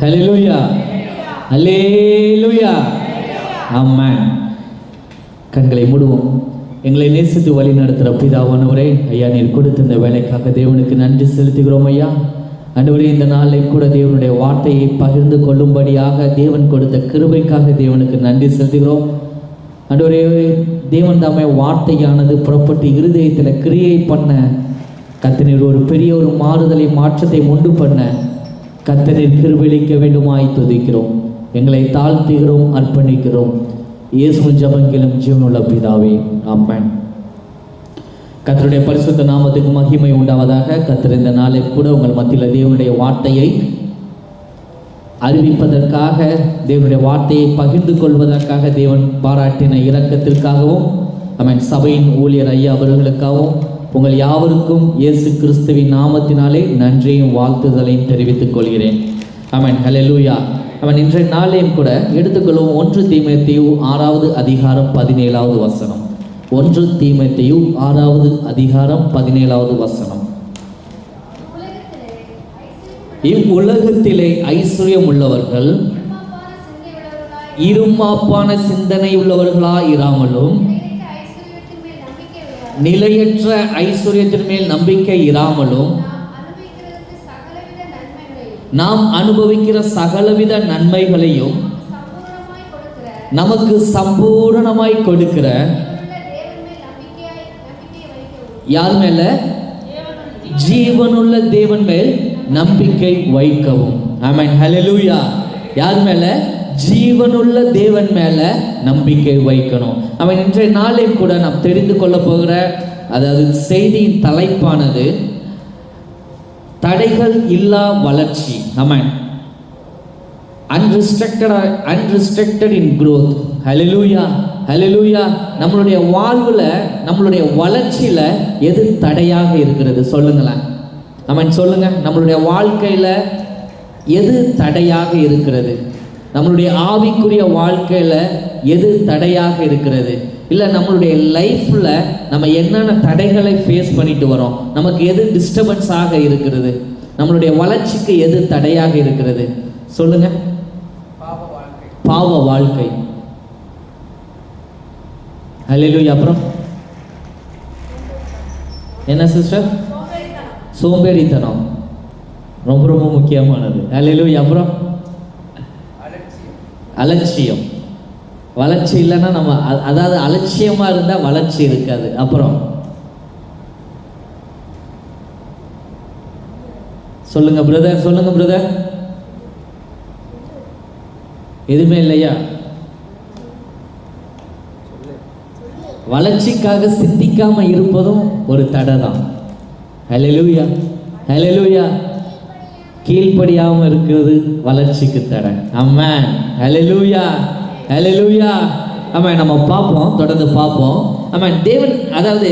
ஹல்லேலூயா, ஹல்லேலூயா, ஆமென். கண்களை மூடுவோம். எங்களை நேசித்து வழி நடத்துகிற பிதாவானவரே, ஐயா நீர் கொடுத்த இந்த வேலைக்காக தேவனுக்கு நன்றி செலுத்துகிறோம். ஐயா ஆண்டவரே, இந்த நாளை கூட தேவனுடைய வார்த்தையை பகிர்ந்து கொள்ளும்படியாக தேவன் கொடுத்த கிருபைக்காக தேவனுக்கு நன்றி செலுத்துகிறோம். ஆண்டவரே, தேவன் தாமே வார்த்தையானது புறப்பட்டு இருதயத்தில் கிரியை பண்ண கர்த்தர் ஒரு பெரிய ஒரு மாறுதலை மாற்றத்தை உண்டு பண்ண கர்த்தர் கிருபையளிக்க வேண்டுமாய் துதிக்கிறோம். எங்களை தாழ்த்துகிறோம், அர்ப்பணிக்கிறோம். இயேசுவின் ஜெபங்களும் ஜீவனுள்ள பிதாவே, ஆமென். கர்த்தருடைய பரிசுத்த நாமத்துக்கு மகிமை உண்டாவதாக. கர்த்தர் இந்த நாளை கூட உங்கள் மத்தியில் தேவனுடைய வார்த்தையை அறிவிப்பதற்காக, தேவனுடைய வார்த்தையை பகிர்ந்து கொள்வதற்காக தேவன் பாராட்டின இரக்கத்திற்காகவும், ஆமென், சபையின் ஊழியர் ஐயா அவர்களுக்காகவும் உங்கள் யாவருக்கும் இயேசு கிறிஸ்துவின் நாமத்தினாலே நன்றியும் வாழ்த்துதலையும் தெரிவித்துக் கொள்கிறேன். ஆமென், ஹல்லேலூயா. அவன் இன்றைய நாளையும் கூட எடுத்துக்கொள்வோம். 1 தீமோத்தேயு 6வது அதிகாரம் 17வது வசனம். 1 தீமோத்தேயு 6வது அதிகாரம் 17வது வசனம். இவ்வுலகத்திலே ஐஸ்வர்யம் உள்ளவர்கள் இருமாப்பான சிந்தனை உள்ளவர்களாய் இராமலும், நிலையற்ற ஐஸ்வர்யத்தின் மேல் நம்பிக்கை இராமலும், நாம் அனுபவிக்கிற சகலவித நன்மைகளையும் நமக்கு சம்பூரணமாய் கொடுக்கிற யார் மேல? ஜீவனுள்ள தேவன் மேல் நம்பிக்கை வைக்கவும். ஆமென், ஹல்லேலூயா. யார் மேல? ஜீவனுள்ள தேவன் மேல நம்பிக்கை வைக்கணும். அவன் இன்றைய நாளில் கூட நாம் தெரிந்து கொள்ள போகிற அதாவது செய்தியின் தலைப்பானது தடைகள் இல்லா வளர்ச்சி. ஆமென், unrestricted in growth. ஹல்லேலூயா, ஹல்லேலூயா. நம்மளுடைய வாழ்வுல, நம்மளுடைய வளர்ச்சியில எது தடையாக இருக்கிறது சொல்லுங்களேன். ஆமென், சொல்லுங்க. நம்மளுடைய வாழ்க்கையில எது தடையாக இருக்கிறது? நம்மளுடைய ஆவிக்குரிய வாழ்க்கையில எது தடையாக இருக்கிறது? இல்லை நம்மளுடைய லைஃப்ல நம்ம என்னென்ன தடைகளை ஃபேஸ் பண்ணிட்டு வரோம்? நமக்கு எது டிஸ்டர்பன்ஸ் ஆக இருக்கிறது? நம்மளுடைய வளர்ச்சிக்கு எது தடையாக இருக்கிறது சொல்லுங்க. பாவ வாழ்க்கை. ஹல்லேலூயா. அப்புறம் என்ன சிஸ்டர்? சோம்பேறித்தனம் ரொம்ப ரொம்ப முக்கியமானது. ஹல்லேலூயா. அப்புறம் அலட்சியம். வளர்ச்சி இல்லைன்னா நம்ம அதாவது அலட்சியமா இருந்தா வளர்ச்சி இருக்காது. அப்புறம் சொல்லுங்க பிரதர், சொல்லுங்க பிரதர். எதுவுமே இல்லையா? வளர்ச்சிக்காக சிந்திக்காம இருப்பதும் ஒரு தடை தான். ஹல்லேலூயா, ஹல்லேலூயா. கீழ்ப்படியாம இருக்கிறது வளர்ச்சிக்கு தடை. ஆமென், ஹல்லேலூயா, ஹல்லேலூயா. ஆமென். நம்ம பார்ப்போம், தொடர்ந்து பார்ப்போம். ஆமென். தேவன் அதாவது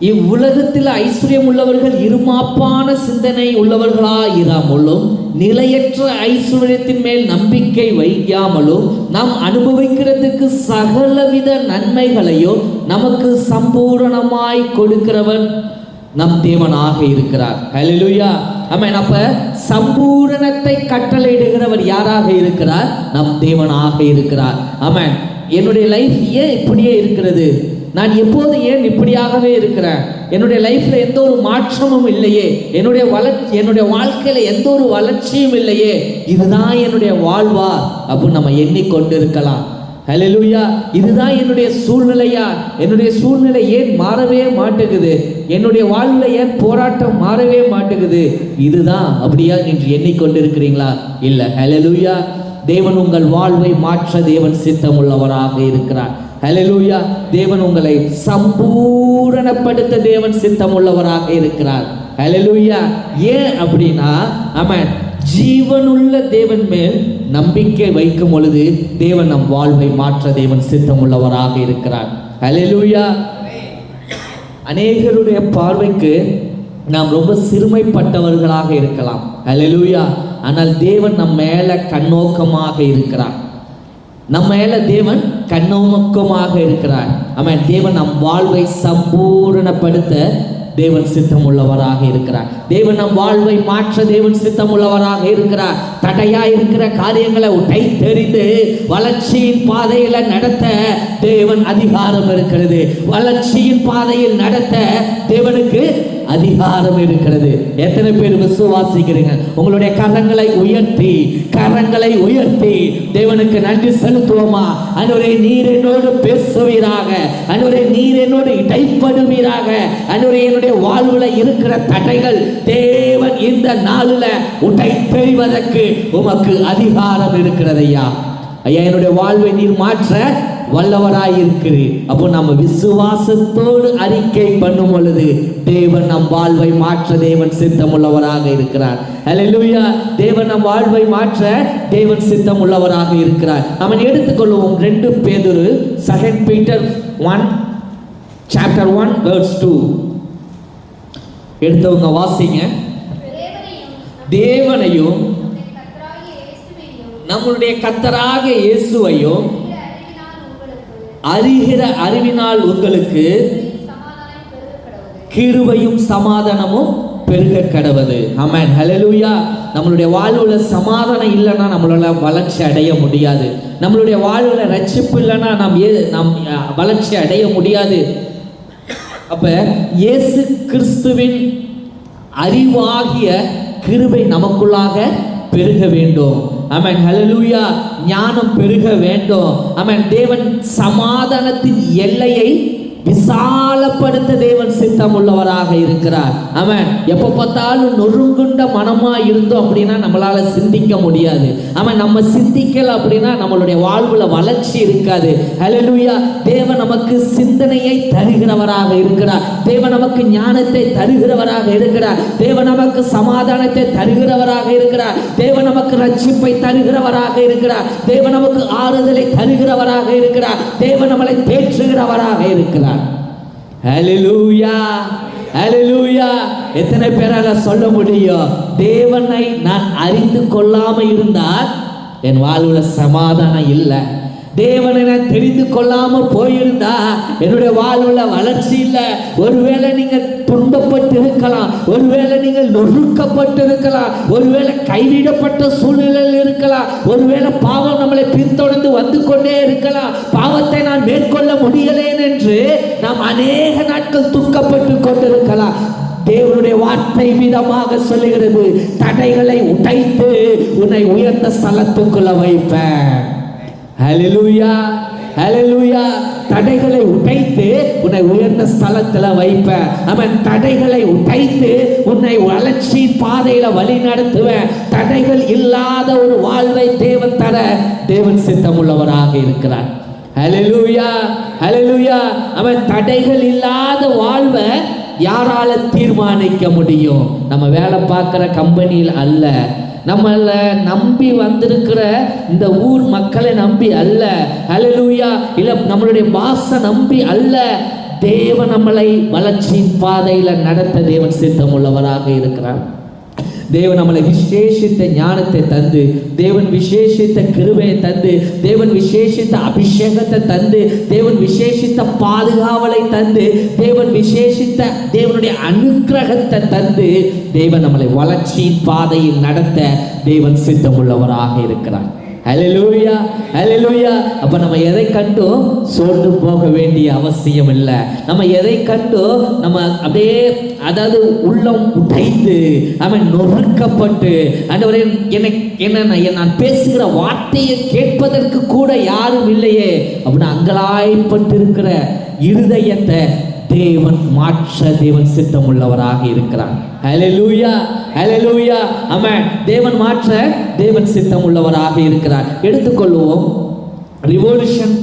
இவ்வுலகத்தில் ஐஸ்வர்யம் உள்ளவர்கள் இருமாப்பான சிந்தனை உள்ளவர்களாய் இராமலும், நிலையற்ற ஐஸ்வர்யத்தின் மேல் நம்பிக்கை வைக்காமலும், நாம் அனுபவிக்கிறதுக்கு சகலவித நன்மைகளையும் நமக்கு சம்பூரணமாய் கொடுக்கிறவன் நம் தேவனாக இருக்கிறார். ஹல்லேலூயா. ஆமென். அப்ப சம்பூரணத்தை கட்டளையிடுகிறவர் யாராக இருக்கிறார்? நம் தேவனாக இருக்கிறார். ஆமென். என்னுடைய லைஃப் ஏன் இப்படியே இருக்கிறது? நான் எப்போது ஏன் இப்படியாகவே இருக்கிறேன்? என்னுடைய லைஃப்ல எந்த ஒரு மாற்றமும் இல்லையே, என்னுடைய வாழ்க்கையில எந்த ஒரு வளர்ச்சியும் இல்லையே, இதுதான் என்னுடைய வாழ்வா அப்படின்னு நம்ம எண்ணிக்கொண்டு இருக்கலாம். ஹல்லேலூயா. இதுதான் என்னுடைய சூழ்நிலையா? என்னுடைய சூழ்நிலை ஏன் மாறவே மாட்டேங்குது? என்னுடைய வாழ்வுல ஏன் போராட்டம் மாறவே மாட்டேங்குது? இதுதான் அப்படியா என்று எண்ணிக்கொண்டிருக்கிறீங்களா? இல்ல. ஹல்லேலூயா. தேவன் உங்கள் வாழ்வை மாற்ற தேவன் சித்தம் உள்ளவராக இருக்கிறார். ஹல்லேலூயா. தேவன் உங்களை சம்பூரணப்படுத்த தேவன் சித்தம் உள்ளவராக இருக்கிறார். ஹல்லேலூயா. ஏன் அப்படின்னா, ஆமென், ஜீவனுள்ள தேவன் மேல் நம்பிக்கை வைக்கும் பொழுது தேவன் நம் வாழ்வை மாற்ற தேவன் சித்தம் உள்ளவராக இருக்கிறார். ஹல்லேலூயா. அநேகருடைய பார்வைக்கு நாம் ரொம்ப சிறுமைப்பட்டவர்களாக இருக்கலாம். ஹல்லேலூயா. ஆனால் தேவன் நம் மேல கண்ணோக்கமாக இருக்கிறார். நம்ம மேல தேவன் கண்ணோக்கமாக இருக்கிறார். ஆமென். தேவன் நம் வாழ்வை சம்பூரணப்படுத்த தேவன் சித்தம் உள்ளவராக இருக்கிறார். தேவன் நம் வாழ்வை மாற்ற தேவன் சித்தம் உள்ளவராக இருக்கிறார். தடையா இருக்கிற காரியங்களை உடை தெரிந்து வளர்ச்சியின் பாதையில நடத்த தேவன் அதிகாரம் இருக்கிறது. வளர்ச்சியின் பாதையில் நடத்த தேவனுக்கு அதிகாரம் இருக்கிறது. எத்தனை பேர் விசுவாசிக்கிறீங்க? உங்களுடைய கரங்களை உயர்த்தி தேவனுக்கு நன்றி செலுத்துவோமா? அன்றுவரே, நீர் என்னோடு பேசுவீராக. அன்றுவரே, நீர் என்னோடு இடைப்படுவீராக. அன்றுவரே, என்னுடைய வாழ்வுல இருக்கிற தடைகள் தேவன் இந்த நாளில் உடை தெரிவதற்கு உமக்கு அதிகாரம் இருக்கிறது ஐயா. ஐயா, என்னுடைய வாழ்வை நீர் மாற்ற வல்லவராயிருக்கிறீர். அப்போ நம்ம விசுவாசத்தோடு அறிக்கை பண்ணும் பொழுது தேவன் நம் வாழ்வை மாற்ற தேவன் சித்தம் உள்ளவராக இருக்கிறார். அல்லேலூயா. தேவன் நம் வாழ்வை மாற்ற தேவன் சித்தம் உள்ளவராக இருக்கிறார். நம்ம எடுத்துக்கொள்வோம் 2 பேதுரு 2 Peter 1 chapter 1 verse 2. எடுத்தவங்க வாசிங்க. தேவனையும் நம்முடைய கர்த்தராகிய இயேசுவையும் அறிகிற அறிவினால் உங்களுக்கு கிருபையும் சமாதானமும் பெருக கடவது. ஆமென். ஹல்லேலூயா. நம்மளுடைய வாழ்வுல சமாதானம் இல்லைன்னா நம்மளால வளர்ச்சி அடைய முடியாது. நம்மளுடைய வாழ்வுல ரட்சிப்பு இல்லைன்னா நாம் வளர்ச்சி அடைய முடியாது. அப்ப இயேசு கிறிஸ்துவின் அறிவாகிய கிருபை நமக்குள்ளாக பெருக வேண்டும். ஆமென். ஹல்லேலூயா. ஞானம் பெருக வேண்டும். ஆமென். தேவன் சமாதானத்தின் எல்லையை விசாலப்படுத்த தேவன் சித்தம் உள்ளவராக இருக்கிறார். ஆமென். எப்ப பார்த்தாலும் நொறுங்குண்ட மனமா இருந்தோம் அப்படின்னா நம்மளால சிந்திக்க முடியாது. ஆமென். நம்ம சிந்திக்கல அப்படின்னா நம்மளுடைய வாழ்வுல வளர்ச்சி இருக்காது. ஹல்லேலூயா. தேவன் நமக்கு சிந்தனையை தருகிறவராக இருக்கிறார். தேவன் நமக்கு ஞானத்தை தருகிறவராக இருக்கிறார். தேவன் நமக்கு சமாதானத்தை தருகிறவராக இருக்கிறார். தேவன் நமக்கு ரட்சிப்பை தருகிறவராக இருக்கிறார். தேவன் நமக்கு ஆறுதலை தருகிறவராக இருக்கிறார். தேவன் நம்மளை தேற்றுகிறவராக இருக்கிறார். ஹல்லேலூயா. ஹல்லேலூயா. எத்தனை பேரால சொல்ல முடியும்? தேவனை நான் அறிந்து கொள்ளாம இருந்தால் என் வாழ்வுல சமாதானம் இல்லை. தேவனை நான் தெரிந்து கொள்ளாம போயிருந்தா என்னுடைய வாழ்வுல வளர்ச்சி இல்லை. ஒருவேளை நீங்க துன்பப்பட்டு இருக்கலாம், ஒருவேளை நீங்கள் நொறுக்கப்பட்டு இருக்கலாம், ஒருவேளை கைவிடப்பட்ட சூழ்நிலையில் இருக்கலாம், ஒருவேளை பாவம் நம்மளை பின்தொடர்ந்து வந்து கொண்டே இருக்கலாம். பாவத்தை நான் மேற்கொள்ள முடியலேன் என்று நாம் அநேக நாட்கள் துக்கப்பட்டு கொண்டிருக்கலாம். தேவனுடைய வார்த்தை விதமாக சொல்லுகிறது, தடைகளை உடைத்து உன்னை உயர்ந்த ஸ்தலத்துக்குள்ள வைப்பேன். ஹல்லேலூயா. ஹல்லேலூயா. தடைகளை உடைத்து உன்னை உயர்ந்த ஸ்தலத்துல வைப்பேன். அவன் தடைகளை உடைத்து உன்னை வளர்ச்சி பாதையில வழி நடத்துவேன். தடைகள் இல்லாத ஒரு வாழ்வை தேவன் தர தேவன் சித்தம் உள்ளவராக இருக்கிறார். ஹல்லேலூயா. ஹல்லேலூயா. அவன் தடைகள் இல்லாத வாழ்வை யாரால தீர்மானிக்க முடியும்? நம்ம வேலை பார்க்கிற கம்பெனியில் அல்ல, நம்மளை நம்பி வந்திருக்கிற இந்த ஊர் மக்களை நம்பி அல்ல. ஹல்லேலூயா. இல்ல நம்மளுடைய பாச நம்பி அல்ல. தேவன் நம்மளை வளர்ச்சியின் பாதையில நடத்த தேவன் சித்தம் உள்ளவராக இருக்கிறார். தேவன் நம்மளை விசேஷித்த ஞானத்தை தந்து, தேவன் விசேஷித்த கிருபையை தந்து, தேவன் விசேஷித்த அபிஷேகத்தை தந்து, தேவன் விசேஷித்த பாதுகாவலை தந்து, தேவன் விசேஷித்த தேவனுடைய அனுக்கிரகத்தை தந்து, தேவன் நம்மளை வளர்ச்சியின் பாதையில் நடத்த தேவன் சித்தம் உள்ளவராக இருக்கிறார். ஹல்லேலூயா. ஹல்லேலூயா. அப்ப நம்ம எதை கண்டோ சோர்ந்து போக வேண்டிய அவசியம் இல்லை. நம்ம எதை கண்டோ நம்ம அப்படியே அதாவது உள்ளம் உடைந்து அவன் நொறுக்கப்பட்டு ஆண்டவரே நான் பேசுகிற வார்த்தையை கேட்பதற்கு கூட யாரும் இல்லையே அப்படின்னு அங்கலாய்ப்பட்டு இருக்கிற இருதயத்தை தேவன் மாற்ற தேவன் சித்தம் உள்ளவராக இருக்கிறார். ஹல்லேலூயா. ஹல்லேலூயா. ஆமென். தேவன் மாற்ற தேவன் சித்தம் உள்ளவராக இருக்கிறார். எடுத்துக்கொள்வோம் ரிவல்யூஷன்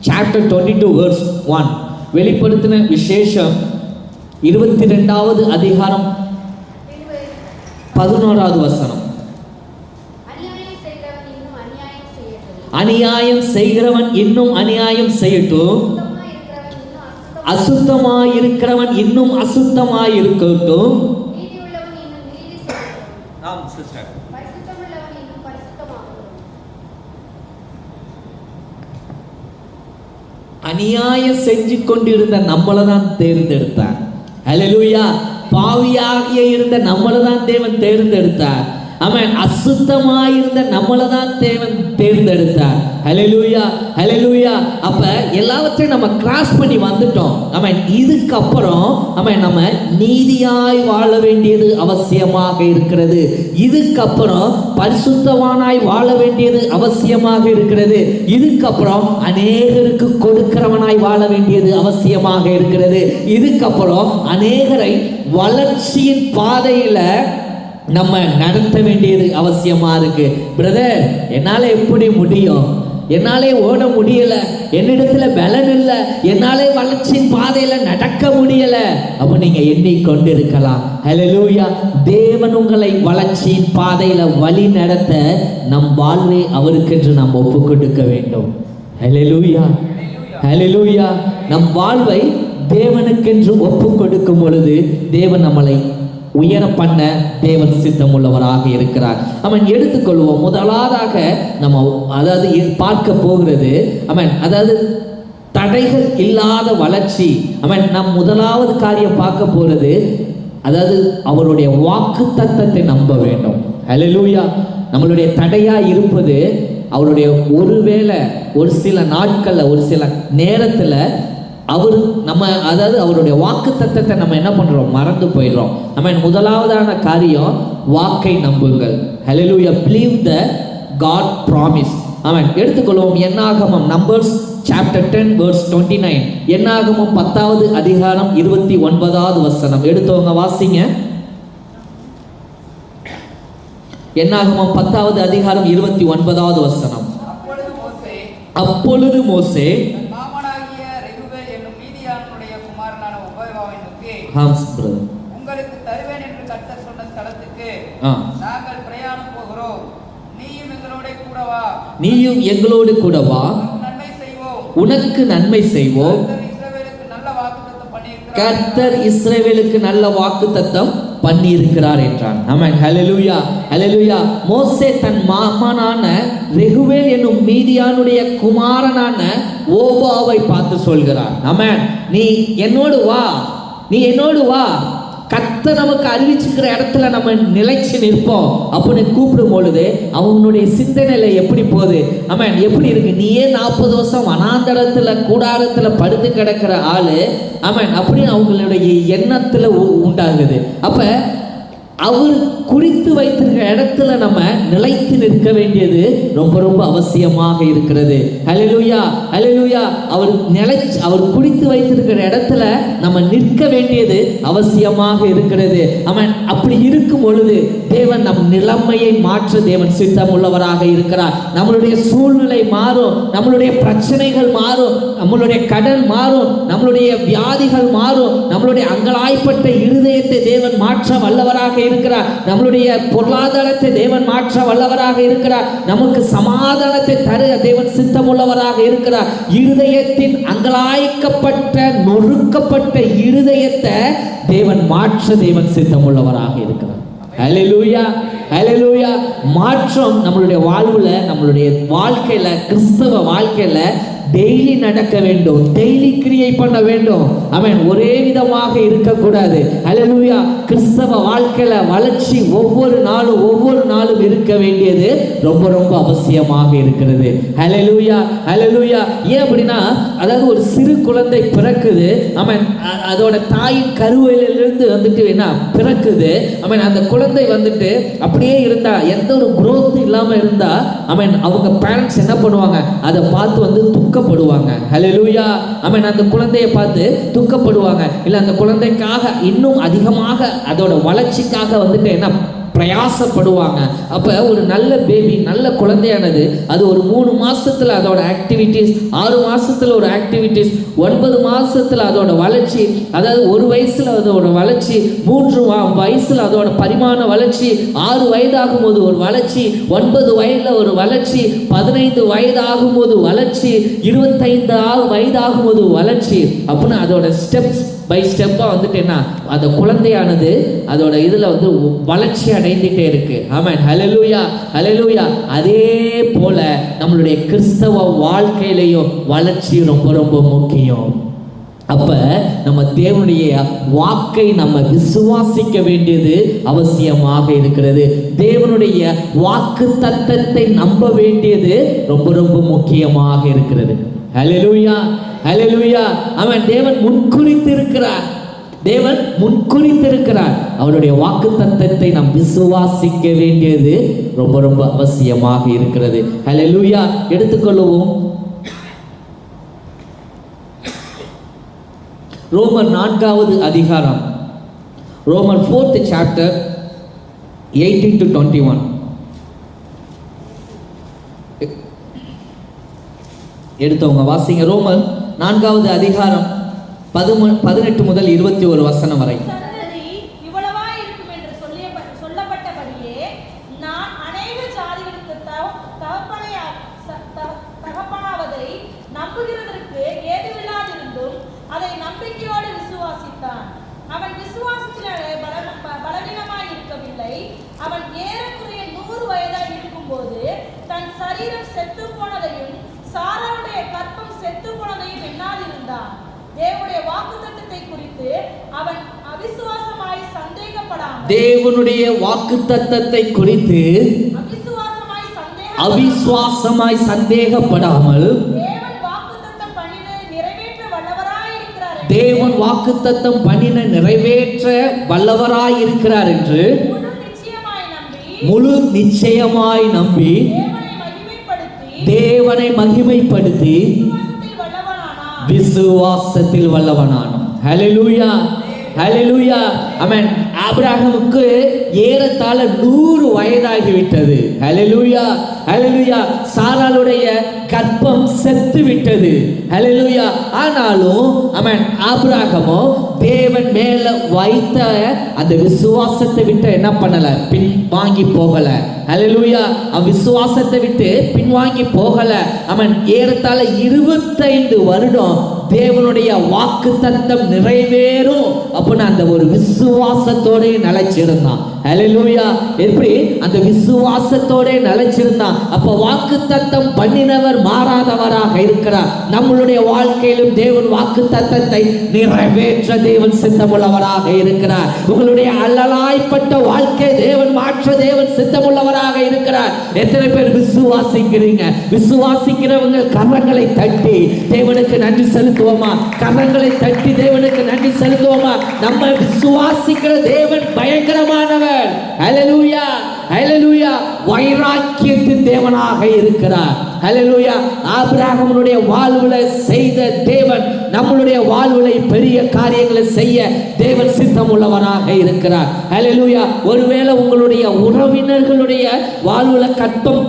சாப்டர் 22 verse 1. வெளிப்படுத்தின விசேஷம் 22வது அதிகாரம் 11வது வசனம். அநியாயம் செய்கிறவன் இன்னும் அநியாயம் செய்யட்டும், அசுத்தமாயிருக்கிறவன் இன்னும் அசுத்தமாயிருக்கட்டும், அநியாயம் செஞ்சு கொண்டிருந்த நம்மளை தான் தேர்ந்தெடுத்தார். ஹல்லேலூயா. பாவியாகிய இருந்த நம்மளை தான் தேவன் தேர்ந்தெடுத்தார். ஆமென். அசுத்தமாயிருந்த நம்மளை தான் தேவன் தேர்ந்தெடுத்தார். ஹல்லேலூயா, ஹல்லேலூயா. அப்ப எல்லாவற்றையும் நம்ம கிராஸ் பண்ணி வந்துட்டோம். ஆமென். இதுக்கப்புறம் ஆமென் நம்ம நீதியாய் வாழ வேண்டியது அவசியமாக இருக்கிறது. இதுக்கப்புறம் பரிசுத்தவானாய் வாழ வேண்டியது அவசியமாக இருக்கிறது. இதுக்கப்புறம் அநேகருக்கு கொடுக்கிறவனாய் வாழ வேண்டியது அவசியமாக இருக்கிறது. இதுக்கப்புறம் அநேகரை வளர்ச்சியின் பாதையில நம்ம நடத்த வேண்டியது அவசியமா இருக்கு. பிரதர், என்னால எப்படி முடியும்? என்னாலே ஓட முடியல, என்னிடத்துல பலன் இல்லை, என்னாலே வளர்ச்சியின் பாதையில நடக்க முடியல. அப்ப நீங்க எண்ணிக்கொண்டு இருக்கலாம். ஹல்லேலூயா. தேவன் உங்களை வளர்ச்சியின் பாதையில வழி நடத்த நம் வாழ்வை அவருக்கென்று நாம் ஒப்பு கொடுக்க வேண்டும். ஹல்லேலூயா, ஹல்லேலூயா. நம் வாழ்வை தேவனுக்கென்று ஒப்பு கொடுக்கும் பொழுது தேவன் நம்மளை உயர பண்ண தேவன் சித்தம் உள்ளவராக இருக்கிறார். அவன் எடுத்துக்கொள்வோம். முதலாவதாக நம்ம அதாவது பார்க்க போகிறது அவன் அதாவது தடைகள் இல்லாத வளர்ச்சி. அவன் நம் முதலாவது காரியம் பார்க்க போறது அதாவது அவருடைய வாக்கு தத்தத்தை நம்ப வேண்டும். ஹல்லேலூயா. நம்மளுடைய தடையா இருப்பது அவருடைய ஒருவேளை ஒரு சில நாட்கள்ல ஒரு சில நேரத்துல அவர் நம்ம அதாவது அவருடைய வாக்கு தத்தத்தை நம்ம என்ன பண்றோம்? மறந்து போயிடுறோம். நம்ம முதலாவதான காரியம் வாக்கை நம்புங்கள். ஹல்லேலூயா. believe the God promise. ஆமென். எடுத்துக்கொள்வோம். என்னாகமம் நம்பர்ஸ் சாப்டர் 10 verse 29. என்னாகமம் 10வது அதிகாரம் 29வது வசனம். எடுத்தவங்க வாசிங்க. என்னாகமம் 10வது அதிகாரம் 29வது வசனம். அப்பொழுது மோசே உங்களுக்கு தருவேன் என்று கர்த்தர் சொன்ன ஸ்தலத்துக்கு நாங்கள் பிரயாணம் போகிறோம். நீயும் எங்களோடு கூட வா. நீயும் எங்களோடு கூட வா. நன்மை செய்வோம். உனக்கு நன்மை செய்வோம். கர்த்தர் இஸ்ரவேலுக்கு நல்ல வாக்குத்தத்தம் பண்ணி இருக்கிறார் என்றான். ஆமென். ஹல்லேலூயா, ஹல்லேலூயா. மோசே தன் மாமனான ரெகுவேல் என்னும் மீதியானுடைய குமாரனான ஓபாவை பார்த்து சொல்கிறார். ஆமென். நீ என்னோடு வா, நீ என்னோடு வா. கர்த்தர் நமக்கு அறிவிச்சுக்கிற இடத்துல நம்ம நிலைச்சு நிற்போம் அப்படின்னு கூப்பிடும் பொழுது அவனுடைய சிந்தனையில எப்படி போகுது? ஆமென். எப்படி இருக்கு? நீயே 40 வருஷம் வனாந்தரத்துல கூடாரத்துல படுத்து கிடக்கிற ஆளு. ஆமென். அப்படின்னு அவங்களுடைய எண்ணத்துல உண்டாகுது. அப்ப அவர் குறித்து வைத்திருக்கிற இடத்துல நம்ம நிலைத்து நிற்க வேண்டியது ரொம்ப ரொம்ப அவசியமாக இருக்கிறது. ஹல்லேலூயா, ஹல்லேலூயா. அவர் குறித்து வைத்திருக்கிற இடத்துல நம்ம நிற்க வேண்டியது அவசியமாக இருக்கிறது. அவன் அப்படி இருக்கும் பொழுது தேவன் நம் நிலைமையை மாற்ற தேவன் சித்தம் உள்ளவராக இருக்கிறார். நம்மளுடைய சூழ்நிலை மாறும், நம்மளுடைய பிரச்சனைகள் மாறும், நம்மளுடைய கடன் மாறும், நம்மளுடைய வியாதிகள் மாறும், நம்மளுடைய அங்கலாய்ப்பட்ட இருதயத்தை தேவன் மாற்ற வல்லவராக இருக்கிறார். நம்மளுடைய பொருளாதாரத்தை தேவன் மாற்ற வல்லவராக இருக்கிறார். நமக்கு சமாதானத்தை தர தேவன் சித்தம் உள்ளவராக இருக்கிறார். இருதயத்தின் அங்கலாய்க்கப்பட்ட நொறுக்கப்பட்ட இருதயத்தை தேவன் மாற்ற தேவன் சித்தம் உள்ளவராக இருக்கிறார். ஹல்லேலூயா, ஹல்லேலூயா. மாற்றம் நம்மளுடைய வாழ்வுல, நம்மளுடைய வாழ்க்கையில, கிறிஸ்தவ வாழ்க்கையில டெய்லி நடக்க வேண்டும், டெய்லி கிரியை பண்ண வேண்டும். அவன் ஒரே விதமாக இருக்கக்கூடாது. ஹல்லேலூயா. கிறிஸ்தவ வாழ்க்கையில வளர்ச்சி ஒவ்வொரு நாளும் இருக்க வேண்டியது ரொம்ப ரொம்ப அவசியமாக இருக்கிறது. ஹல்லேலூயா, ஹல்லேலூயா. ஏன் அப்படின்னா அதாவது ஒரு சிறு குழந்தை பிறக்குது. அவன் அதோட தாயின் கருவிலிருந்து வந்துட்டு என்ன பிறக்குது. அவன் அந்த குழந்தை வந்துட்டு அப்படியே இருந்தா, எந்த ஒரு growth இல்லாம இருந்தா அவங்க பேரண்ட்ஸ் என்ன பண்ணுவாங்க? அதை பார்த்து வந்து துக்கப்படுவாங்க. ஹல்லேலூயா. ஆமென். அந்த குழந்தையை பார்த்து துக்கப்படுவாங்க. இல்ல அந்த குழந்தைக்காக இன்னும் அதிகமாக அதோட வளர்ச்சிக்காக வந்துட்டு என்ன பிரயாசப்படுவாங்க. அப்ப ஒரு நல்ல பேபி, நல்ல குழந்தையானது அது ஒரு 3 மாசத்துல அதோட ஆக்டிவிட்டிஸ், 6 மாசத்துல ஒரு ஆக்டிவிட்டிஸ், 9 மாசத்துல அதோட வளர்ச்சி, அதாவது 1 வயசுல அதோட வளர்ச்சி, 3 வயசுல அதோட பரிமாண வளர்ச்சி, 6 வயதாகும் போது ஒரு வளர்ச்சி, 9 வயதுல ஒரு வளர்ச்சி, 15 வயதாகும் போது வளர்ச்சி, 25 வயதாகும் போது வளர்ச்சி. அப்படின்னு அதோட ஸ்டெப்ஸ் பை ஸ்டெப்பா வந்துட்டு என்ன அந்த குழந்தையானது அதோட இதுல வந்து வளர்ச்சி அடைந்துட்டே இருக்கு. ஆமென். ஹல்லேலூயா, ஹல்லேலூயா. அதே போல நம்மளுடைய கிறிஸ்தவ வாழ்க்கையிலையும் வளர்ச்சி ரொம்ப ரொம்ப முக்கியம். அப்ப நம்ம தேவனுடைய வாக்கை நம்ம விசுவாசிக்க வேண்டியது அவசியமாக இருக்கிறது. தேவனுடைய வாக்கு தத்தத்தை நம்ப வேண்டியது ரொம்ப ரொம்ப முக்கியமாக இருக்கிறது. ஹல்லேலூயா, ஹல்லேலூயா. அவன் தேவன் முன்குறித்திருக்கிறார், தேவன் முன்குறித்திருக்கிறார். அவருடைய வாக்கு தத்தத்தை நாம் விசுவாசிக்க வேண்டியது ரொம்ப ரொம்ப அவசியமாக இருக்கிறது. ஹல்லேலூயா. எடுத்துக்கொள்வோம் ரோமர் 4வது அதிகாரம், ரோமர் 4th chapter 18 to 21. எடுத்தவங்க வாசிங்க. ரோமர் 4வது அதிகாரம் 18 முதல் 21 வசனம் வரை. தேவனுடைய வாக்குத்தத்தத்தை குறித்து அவிசுவாசமாய் சந்தேகப்படாமல் தேவன் வாக்குத்தத்தம் பண்ணின நிறைவேற்ற வல்லவராய் இருக்கிறார் என்று முழு நிச்சயமாய் நம்பி தேவனை மகிமைப்படுத்தி விசுவாசத்தில் வல்லவனானான். ஹல்லேலூயா, ஹல்லேலூயா. ஆமென். ஆபிரகாமுக்கு ஏறத்தாழ 100 வயதாகிவிட்டது. ஹல்லேலூயா, ஹல்லேலூயா. சாராளுடைய கர்ப்பம் செத்து விட்டது. ஹல்லேலூயா. ஆனாலும் ஆமென், ஆபிரகாமோ தேவன் மேல வைத்த அந்த விசுவாசத்தை விட்டு என்ன பண்ணல, பின் வாங்கி போகல. ஹல்லேலூயா. விசுவாசத்தை விட்டு பின்வாங்கி போகல. அவன் ஏறத்தாழ 25 வருடம் தேவனுடைய வாக்கு தத்தம் நிறைவேறும் அப்படின்னு அந்த ஒரு விசுவாசத்தோட நிலைச்சிருந்தான். ஹல்லேலூயா. எப்படி அந்த விசுவாசத்தோட நிலைச்சிருந்தான். அப்ப வாக்கு தத்தம் பண்ணினவர் மாறாதவராக இருக்கிறார். நம்மளுடைய வாழ்க்கையிலும் தேவன் வாக்கு தத்தத்தை நிறைவேற்ற தேவன் சித்தமுள்ளவராக இருக்கிறார். உங்களுடைய அல்லலாய்ப்பட்ட வாழ்க்கை தேவன் மாற்ற தேவன் சித்தமுள்ளவராக இருக்கிறார். எத்தனை பேர் விசுவாசிக்கிறீங்க? விசுவாசிக்கிறவங்க கரங்களை தட்டி தேவனுக்கு நன்றி செலுத்துவோமா? கரங்களை தட்டி தேவனுக்கு நன்றி செலுத்துவோமா? நம்ம விசுவாசிக்கிற தேவன் பயங்கரமானவர். ஹல்லேலூயா, ஹல்லேலூயா. வைராக்கியத்தின் தேவனாக இருக்கிறார். ஹல்லேலூயா. ஆபிரகாமுடைய வாழ்வுல செய்த தேவன் நம்மளுடைய வாழ்வுல பெரிய காரியங்களை செய்ய தேவன் சித்தமுள்ளவராக இருக்கிறார். ஹல்லேலூயா. ஒருவேளை உங்களுடைய உறவினர்களுடைய வாழ்வுல கற்பம்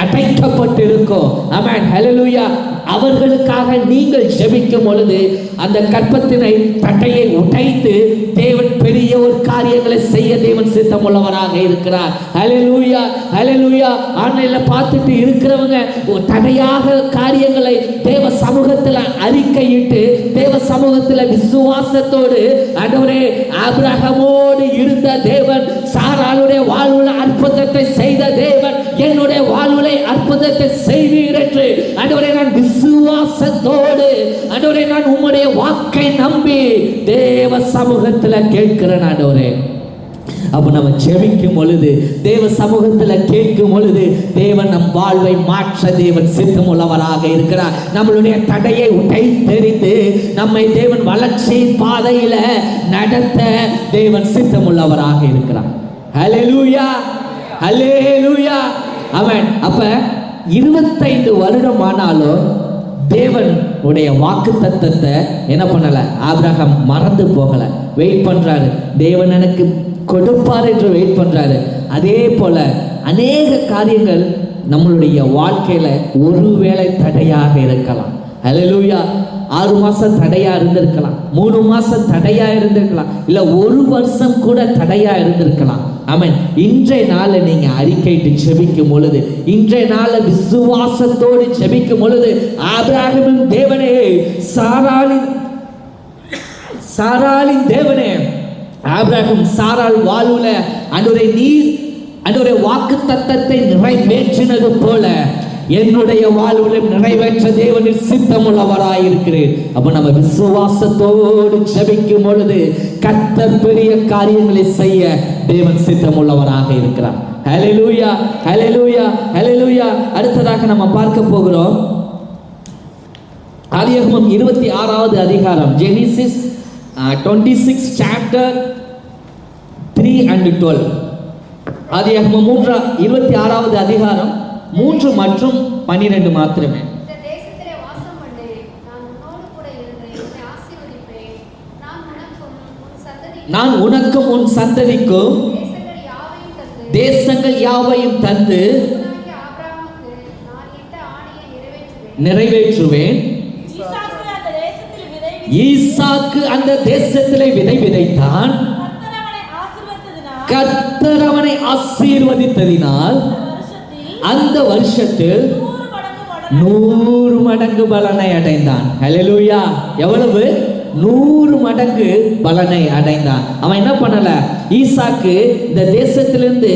அடைக்கப்பட்டு இருக்கும். ஆமென். ஹல்லேலூயா. அவர்களுக்காக நீங்கள் ஜெபிக்கும் பொழுது அந்த கற்பத்தினை தட்டையை உடைத்து தேவன் பெரிய ஒரு காரியங்களை செய்ய தேவன் சித்தமுள்ளவராக இருக்கிறார். ஹல்லேலூயா, ஹல்லேலூயா. ஆன்லைன்ல பார்த்துட்டு இருக்கிறவங்க தடையாக காரியங்களை தேவ சமூகத்தில் அறிக்கையிட்டு தேவ சமூகத்தில் விசுவாசத்தோடு ஆண்டவரே ஆபிரகாமோடு இருந்த தேவன் சாராளுடைய வாழ்வுல அற்புதத்தை செய்த தேவன் என்னுடைய வாழ்வுல அற்புதத்தை செய்வீர் என்று ஆண்டவரே நான் விசுவாசத்தோடு ஆண்டவரே நான் உம்முடைய வாக்கை நம்பி தேவ சமூகத்தில் கேட்கிறேன். ஆண்டவரே அப்ப நம்ம ஜெபிக்கும் பொழுது தேவ சமூகத்துல கேட்கும் பொழுது தேவன் நம் வாழ்வை மாற்ற தேவன் சித்தமுள்ளவராக இருக்கிறார். நம்மளுடைய தடையை உடைத்தெறிந்து நம்மை தேவன் வளர்ச்சியின் பாதையில நடத்த தேவன் சித்தமுள்ளவராக இருக்கிறார். ஹல்லேலூயா, ஹல்லேலூயா. அவன் அப்ப 25 வருடம் ஆனாலும் தேவன் உடைய வாக்கு தத்தத்தை என்ன பண்ணல, ஆபிரகாம் மறந்து போகல. வெயிட் பண்றாரு, தேவன் எனக்கு கொடுப்பார் என்று வெயிட் பண்றாரு. அதே போல அநேக காரியங்கள் நம்மளுடைய வாழ்க்கையில ஒருவேளை தடையாக இருக்கலாம். ஹல்லேலூயா. 6 மாசம் தடையா இருந்திருக்கலாம், 3 மாசம் தடையா இருந்திருக்கலாம், இல்ல 1 வருஷம் கூட தடையா இருந்திருக்கலாம். ஆமென். இன்றைய நாளை நீங்க அறிக்கையிட்டு ஜெபிக்கும் பொழுது, இன்றைய நாளை விசுவாசத்தோடு ஜெபிக்கும் பொழுது, ஆபிரகாமின் தேவனே, சாராளின் தேவனே, ஆபிரகாம் சாராள் வாழ்வுல ஆண்டவரே நீர் ஆண்டவரே வாக்கு தத்தத்தை நிறைவேற்றினது போல என்னுடைய வாழ்வில் நிறைவேற்ற தேவனில் சித்தமுள்ளவராய் இருக்கிறேன். அப்ப நம்ம விசுவாசத்தோடு ஜெபிக்கும் பொழுது கர்த்தர் பெரிய காரியங்களை செய்ய தேவன் சித்தமுள்ளவராக இருக்கிறார். ஹல்லேலூயா, ஹல்லேலூயா, ஹல்லேலூயா. அடுத்ததாக நம்ம பார்க்க போகிறோம் ஆதியாகமம் 26வது அதிகாரம், ஜெனிசிஸ் 26 சாப்டர் 3 and 12. ஆதியாகமம் 26வது அதிகாரம் 3 மற்றும் 12 மாத்திரமே. இந்த தேசத்திலே வாசம் பண்ணு, நான் உன்னோடு கூட இருந்து உன்னை ஆசீர்வதிப்பேன். நான் உனக்கும் உன் சந்ததிக்கும் தேசங்கள் யாவையும் தந்து ஆபிரகாமுக்கு நான் இட்ட ஆணையை நிறைவேற்றுவேன். ஈசாக்கு அந்த தேசத்திலே விதை விதைத்தான். கர்த்தர் அவனை ஆசீர்வதித்ததினால் அந்த வருஷத்தில் 100 மடங்கு பலனை அடைந்தான். ஹல்லேலூயா. எவ்வளவு? 100 மடங்கு பலனை அடைந்தான். அவன் என்ன பண்ணல, ஈசாக்கு இந்த தேசத்திலிருந்து,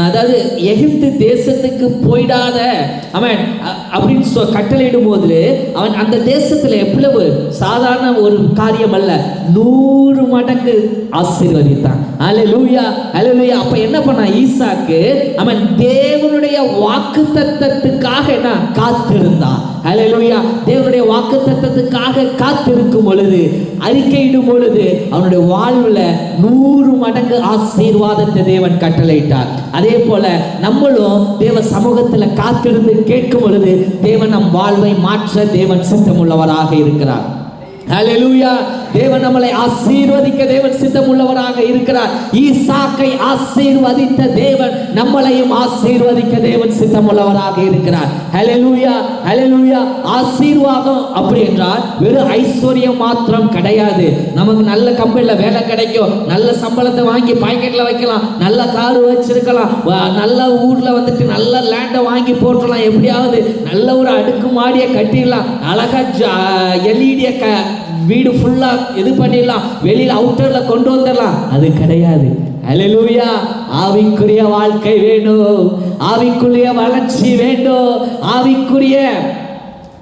அதாவது எகிப்து தேசத்துக்கு போயிடாத அவன் அப்படின்னு கட்டளையிடும் போது அவன் அந்த தேசத்துல எவ்வளவு சாதாரண ஒரு காரியம் அல்ல, 100 மடங்கு ஆசீர்வதித்தான். ஹல்லேலூயா, ஹல்லேலூயா. அப்ப என்ன பண்ணான் ஈசாக்கு? அவன் தேவனுடைய வாக்குத்தத்தத்துக்காக என்ன காத்திருந்தான். ஹல்லேலூயா. தேவனுடைய வாக்குத்தத்தத்துக்காக காத்திருக்கும் பொழுது, அறிக்கையிடும் பொழுது அவனுடைய வாழ்வுல 100 மடங்கு ஆசீர்வாதத்தை தேவன் கட்டளையிட்டார். அதே போல நம்மளும் தேவ சமூகத்துல காத்திருந்து கேட்கும் பொழுது தேவன் நம் வாழ்வை மாற்ற தேவன் சித்தமுள்ளவராக இருக்கிறார். ஹல்லேலூயா. தேவன் நம்மளை ஆசீர்வதிக்க தேவன் சித்தமுள்ளவராக இருக்கிறார். ஈசாக்கை ஆசீர்வதித்த தேவன் நம்மளையும் ஆசீர்வதிக்க தேவன் சித்தமுள்ளவராக இருக்கிறார். ஹல்லேலூயா, ஹல்லேலூயா. ஆசீர்வாதம் அப்படி என்றால் வெறும் ஐஸ்வர்யம் மாத்திரம் கிடையாது. நமக்கு நல்ல கம்பெனில வேலை கிடைக்கும், நல்ல சம்பளத்தை வாங்கி பாக்கெட்ல வைக்கலாம், நல்ல கார் வச்சிருக்கலாம், நல்ல ஊர்ல வந்துட்டு நல்ல லேண்டை வாங்கி போட்டுடலாம், எப்படியாவது நல்ல ஒரு அடுக்கு மாடியை கட்டிடலாம், அழகா எல்இடிய வீடு ஃபுல்லா இது பண்ணிடலாம், வெளியில அவுட்டர்ல கொண்டு வந்துடலாம். அது கிடையாது. ஹல்லேலூயா. ஆவிக்குரிய வாழ்க்கை வேணும், ஆவிக்குரிய வளர்ச்சி வேண்டும், ஆவிக்குரிய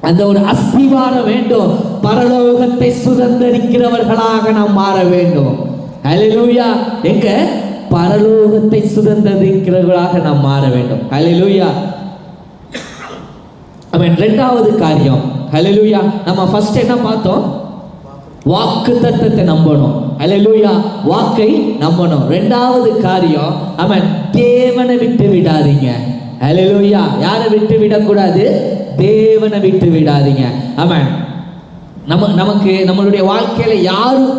அந்த ஒரு அஸ்திவாரம் வேண்டும். பரலோகத்தை சுதந்தரிக்கிறவர்களாக நாம் மாற வேண்டும். ஹல்லேலூயா. எங்க? பரலோகத்தை சுதந்தரிக்கிறவர்களாக நாம் மாற வேண்டும். ஹல்லேலூயா. அவன் இரண்டாவது காரியம். ஹல்லேலூயா. நம்ம ஃபர்ஸ்ட் என்ன பார்த்தோம்? வாக்குத்தத்தத்தை நம்பணும். ஹல்லேலூயா. வாக்கை நம்பணும். இரண்டாவது காரியம், அவன் தேவனை விட்டு விடாதீங்க. ஹல்லேலூயா. யாரை விட்டு விடக்கூடாது? தேவனை விட்டு விடாதீங்க. அவன் நமக்கு நம்மளுடைய வாழ்க்கையில யாரும்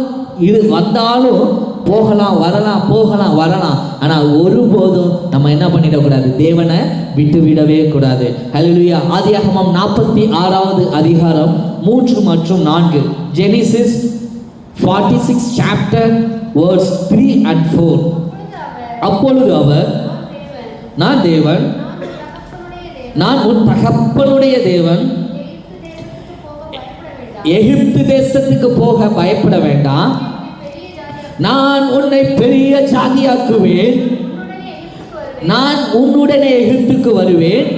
இது வந்தாலும் போகலாம் வரலாம், போகலாம் வரலாம், ஆனால் ஒருபோதும் நம்ம என்ன பண்ணிடக்கூடாது? தேவனை விட்டு விடவே கூடாது. ஹல்லேலூயா. ஆதியாகமம் 46வது அதிகாரம் 3 மற்றும் 4. Genesis 46 chapter verse 3 and 4. அப்பொழுது அவர், நான் தேவன், நான் உன் தகப்பனுடைய தேவன், எகிப்து தேசத்துக்கு போக பயப்பட வேண்டாம், நான் உன்னை பெரிய ஜாதியாக்குவேன், நான் உன்னுடனே எகிப்துக்கு வருவேன்,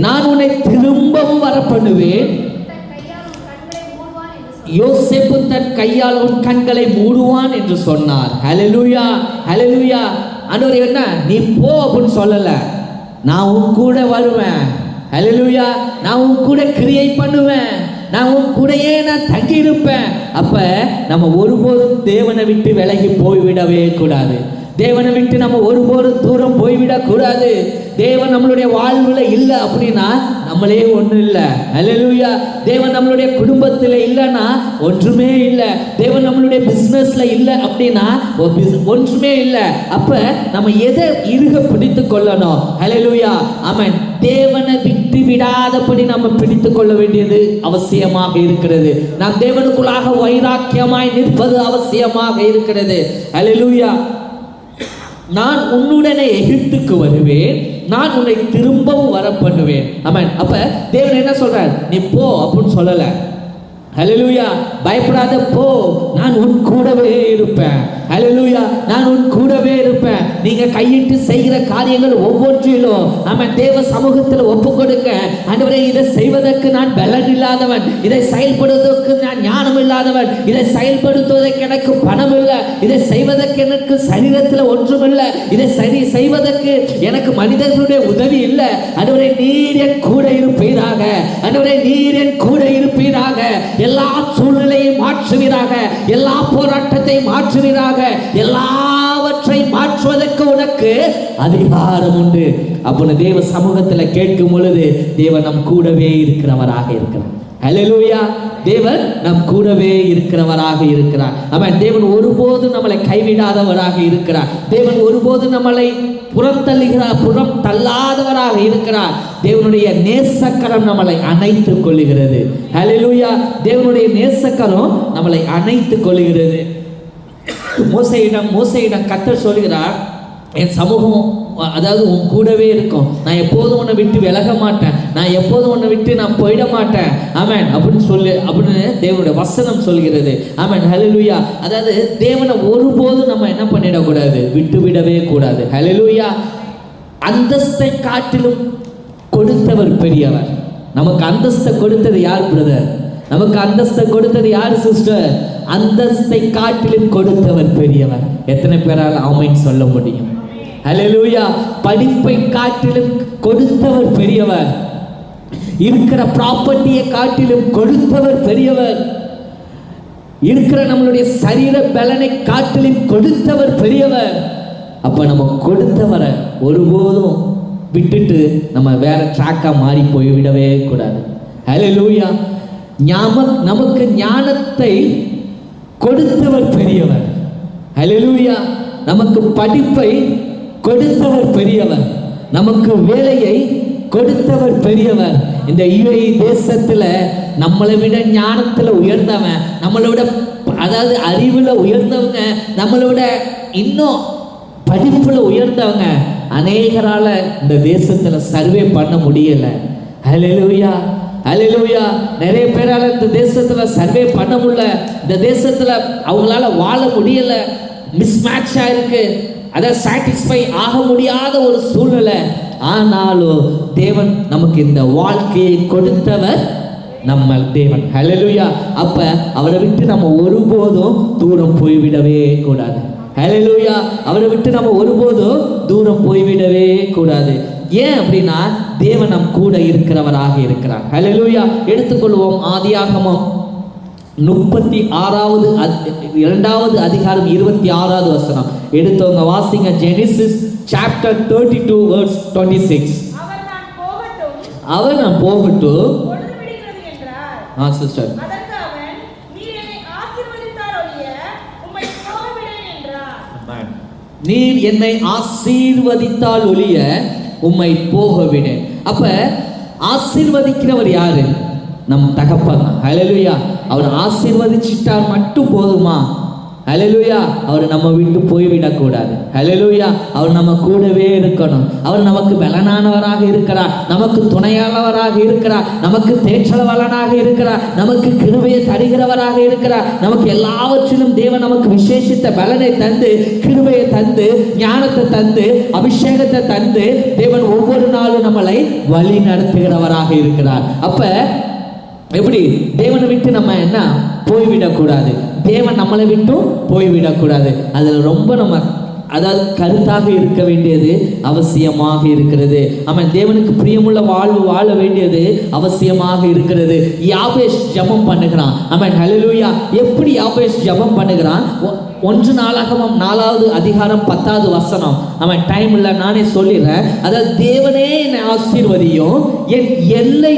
நான் உன்னை திரும்பவும் வர பண்ணுவேன், யோசேப்பு தன் கையால் உன் கண்களை மூடுவான் என்று சொன்னார். ஹல்லேலூயா, ஹல்லேலூயா. ஆண்டவர் என்ன, நீ போ அப்படின்னு சொல்லல, நான் உன் கூட வருவேன். ஹல்லேலூயா. நான் உன் கூட கிரியை பண்ணுவேன், நான் உன் கூடயே நான் தங்கி இருப்பேன். அப்ப நம்ம ஒருபோதும் தேவனை விட்டு விலகி போய்விடவே கூடாது. தேவனை விட்டு நம்ம ஒருபோதும் தூரம் போய்விடக் கூடாது. தேவன் நம்மளுடைய வாழ்வுல இல்லை அப்படின்னா நம்மளே ஒன்றும் இல்லை. ஹல்லேலூயா. தேவன் நம்மளுடைய குடும்பத்தில் இல்லைன்னா ஒன்றுமே இல்லை. தேவன் நம்மளுடைய பிஸ்னஸ்ல இல்லை அப்படின்னா ஒன்றுமே இல்லை. அப்ப நம்ம எதை இறுக பிடித்து கொள்ளணும்? ஹல்லேலூயா. ஆமென். தேவனை விட்டு விடாதபடி நம்ம பிடித்து கொள்ள வேண்டியது அவசியமாக இருக்கிறது. நாம் தேவனுக்குள்ளாக வைராக்கியமாய் நிற்பது அவசியமாக இருக்கிறது. ஹல்லேலூயா. நான் உன்னுடனே எகிப்துக்கு வருவேன், நான் உன்னை திரும்பவும் வர பண்ணுவேன். ஆமென். அப்ப தேவன் என்ன சொல்றார்? நீ போ அப்படின்னு சொல்லல, ஹல்லேலூயா. பயப்படாத போ, நான் உன் கூடவே இருப்பேன். ஹல்லேலூயா, நான் உன் கூடவே இருப்பேன். நீங்க கையிட்டு செய்கிற காரியங்கள் ஒவ்வொன்றிலும் ஆமென் தேவ சமூகத்தில் ஒப்பு கொடுங்க. ஆண்டவரே, இதை செய்வதற்கு நான் பலன் இல்லாதவன், இதை செயல்படுவதற்கு நான் ஞானம் இல்லாதவன், இதை செயல்படுத்துவதற்கு எனக்கு பணம் இல்லை, இதை செய்வதற்கு எனக்கு சரீரத்தில் ஒன்றும் இல்லை, இதை சரி செய்வதற்கு எனக்கு மனிதர்களுடைய உதவி இல்லை. ஆண்டவரே, நீர் என் கூட இருப்பீராக. ஆண்டவரே, நீர் என் கூட இருப்பீராக. எல்லா சூழ்நிலையை மாற்றுவீராக, எல்லா போராட்டத்தை மாற்றுவீராக, எல்லாவற்றை மாற்றுவதற்கு உனக்கு அதிகாரம் உண்டு. அப்போ தேவ சமூகத்தில் கேட்கும் பொழுது தேவன் நம் கூடவே இருக்கிறவராக இருக்கிறார். ஹல்லேலூயா. தேவன் நம் கூடவே இருக்கிறவராக இருக்கிறார். ஆமென். தேவன் ஒருபோது நம்மளை கைவிடாதவராக இருக்கிறார். தேவன் ஒருபோது நம்மளை புறம் தள்ளாதவராக இருக்கிறார். தேவனுடைய நேசக்கரம் நம்மளை அணைத்துக் கொள்ளுகிறது. ஹல்லேலூயா. தேவனுடைய நேசக்கரம் நம்மளை அணைத்துக் கொள்ளுகிறது. மோசேயிடம் கர்த்தர் சொல்கிறார், என் சமூகம் அதாவது உன் கூடவே இருக்கும், நான் எப்போதும் உன்னை விட்டு விலக மாட்டேன், நான் எப்போதும் உன்னை விட்டு நான் போயிட மாட்டேன். ஆமென் அப்படின்னு தேவனுடைய வசனம் சொல்கிறது. ஆமென். ஹல்லேலூயா. அதாவது தேவனை ஒருபோதும் நம்ம என்ன பண்ணிடக்கூடாது, விட்டு விடவே கூடாது. ஹல்லேலூயா. அந்தஸ்தை காட்டிலும் கொடுத்தவர் பெரியவர். நமக்கு அந்தஸ்தை கொடுத்தது யார் பிரதர்? நமக்கு அந்தஸ்தை கொடுத்தது யார் சிஸ்டர்? அந்தஸ்தை காட்டிலும் கொடுத்தவர் பெரியவர். எத்தனை பேரால் ஆமென் சொல்ல முடியும்? ஹல்லேலூயா. படிப்பை காட்டிலும் கொடுத்தவர் பெரியவர். இருக்கிற ப்ராப்பர்ட்டியை காட்டிலும் கொடுத்தவர் பெரியவர். இருக்கிற நம்மளுடைய சரீர பலனை காட்டிலும் கொடுத்தவர் பெரியவர். அப்ப நம்ம கொடுத்தவரை ஒருபோதும் விட்டுட்டு நம்ம வேற ட்ராக்கா மாறி போய்விடவே கூடாது. ஹல்லேலூயா. நமக்கு ஞானத்தை கொடுத்தவர் பெரியவர். ஹல்லேலூயா. நமக்கு படிப்பை கொடுத்தவர் பெரியவர். நமக்கு வேலையை கொடுத்தவர் பெரியவர். இந்த UAE தேசத்துல நம்மளை விட ஞானத்துல உயர்ந்தவன், நம்மளோட அதாவது அறிவுல உயர்ந்தவங்க, நம்மளோட இன்னும் படிப்புல உயர்ந்தவங்க அநேகரால இந்த தேசத்துல சர்வே பண்ண முடியல. ஹல்லேலூயா. ஹல்லேலூயா. நிறைய பேரால இந்த தேசத்துல சர்வே பண்ண முடியல. இந்த தேசத்துல அவங்களால வாழ முடியல. மிஸ்மேட்ச் ஆயிருக்கு. அதை சாட்டிஸ்ஃபை ஆக முடியாத ஒரு சூழ்நிலை. ஆனாலும் தேவன் நமக்கு இந்த வாழ்க்கையை கொடுத்தவர் நம்ம தேவன். ஹல்லேலூயா. அப்ப அவரை விட்டு நம்ம ஒருபோதும் தூரம் போய்விடவே கூடாது. ஹல்லேலூயா. அவரை விட்டு நம்ம ஒருபோதும் தூரம் போய்விடவே கூடாது. ஏன் அப்படின்னா தேவன் நம் கூட இருக்கிறவராக இருக்கிறார். ஹல்லேலூயா. எடுத்துக்கொள்வோம் ஆதியாகமம் 36வது 2வது அதிகாரம் 26வது வசனம். எடுத்தவங்க வாசிங்க. Genesis chapter 32 verse 26. அவர் நான் போகட்டும் சிஸ்டர். நீர் என்னை ஆசீர்வதித்தால் ஒழிய உம்மை போகவிடேன். அப்ப ஆசீர்வதிக்கிறவர் யாரு? நம் தகப்பன். ஹல்லேலூயா. அவர் ஆசீர்வதிச்சிட்டார் மட்டும் போதுமா? ஹல்லேலூயா. அவர் நம்ம விட்டு போய்விடக்கூடாது. ஹல்லேலூயா. அவர் நம்ம கூடவே இருக்கணும். அவர் நமக்கு பலனானவராக இருக்கிறார், நமக்கு துணையானவராக இருக்கிறார், நமக்கு தேற்றளவலனாக இருக்கிறார், நமக்கு கிருபையை தருகிறவராக இருக்கிறார். நமக்கு எல்லாவற்றிலும் தேவன் நமக்கு விசேஷித்த பலனை தந்து, கிருபையை தந்து, ஞானத்தை தந்து, அபிஷேகத்தை தந்து தேவன் ஒவ்வொரு நாளும் நம்மளை வழி நடத்துகிறவராக இருக்கிறார். அப்ப எப்படி தேவனை விட்டு நம்ம என்ன போய்விடக்கூடாது, தேவன் நம்மளை விட்டும் போய்விடக்கூடாது. அதில் ரொம்ப நம்ம அதாவது கருத்தாக இருக்க வேண்டியது அவசியமாக இருக்கிறது. அவன் தேவனுக்கு பிரியமுள்ள வாழ்வு வாழ வேண்டியது அவசியமாக இருக்கிறது. யாபேஸ் ஜெபம் பண்ணுகிறான். அவன் ஹல்லேலூயா. எப்படி யாபேஸ் ஜெபம் பண்ணுகிறான்? 1 நாளாகமம் 4வது அதிகாரம் 10வது வசனம். அவன் டைம் இல்லை, நானே சொல்லிடுறேன். அதாவது தேவனே என்னை ஆசீர்வதியும், என் எல்லை